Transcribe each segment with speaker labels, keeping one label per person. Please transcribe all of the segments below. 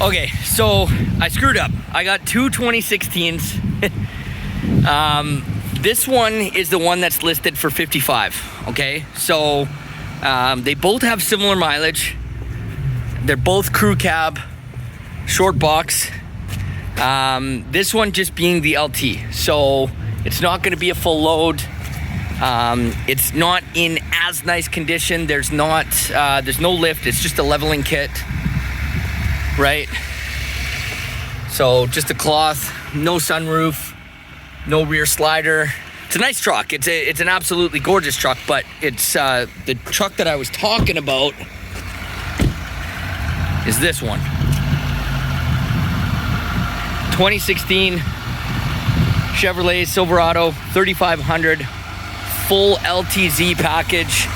Speaker 1: Okay, so I screwed up. I got two 2016s. This one is the one that's listed for 55. Okay, so they both have similar mileage. They're both crew cab, short box. This one just being the LT, so it's not going to be a full load. It's not in as nice condition. There's no lift. It's just a leveling kit, right? So just a cloth, no sunroof, no rear slider. It's a nice truck. It's an absolutely gorgeous truck, but it's the truck that I was talking about is this one. 2016 Chevrolet Silverado 3500, full LTZ package.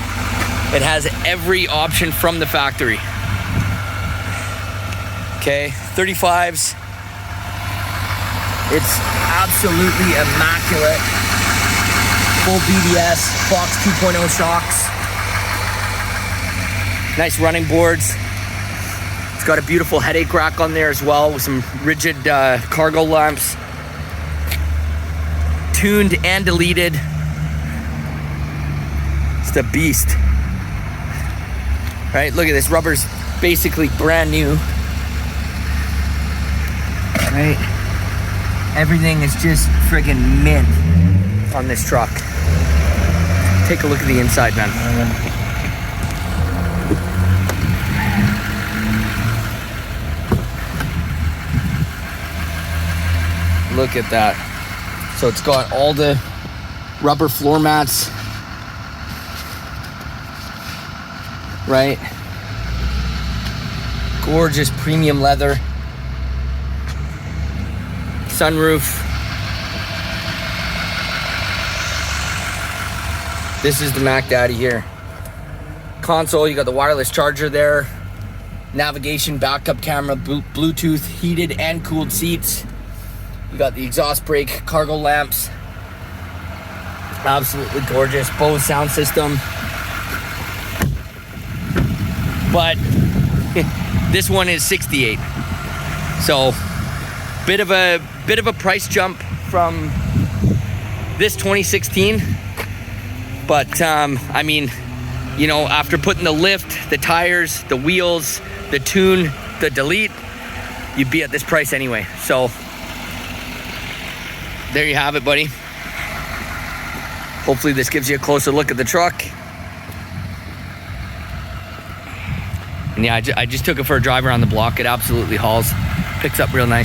Speaker 1: It has every option from the factory. Okay, 35s. It's absolutely immaculate. Full BBS, Fox 2.0 shocks. Nice running boards. It's got a beautiful headache rack on there as well with some rigid cargo lamps. Tuned and deleted. It's the beast. Right, look at this. Rubber's basically brand new. Right? Everything is just friggin' mint on this truck. Take a look at the inside, man. Look at that. So it's got all the rubber floor mats, right? Gorgeous premium leather. Sunroof. This is the Mac Daddy here. Console, you got the wireless charger there. Navigation, backup camera, Bluetooth, heated and cooled seats. You got the exhaust brake, cargo lamps. Absolutely gorgeous. Bose sound system. But this one is 68. So bit of a price jump from this 2016. But I mean, you know, after putting the lift, the tires, the wheels, the tune, the delete, you'd be at this price anyway. So there you have it, buddy. Hopefully this gives you a closer look at the truck. And yeah, I just took it for a drive around the block. It absolutely hauls. Picks up real nice.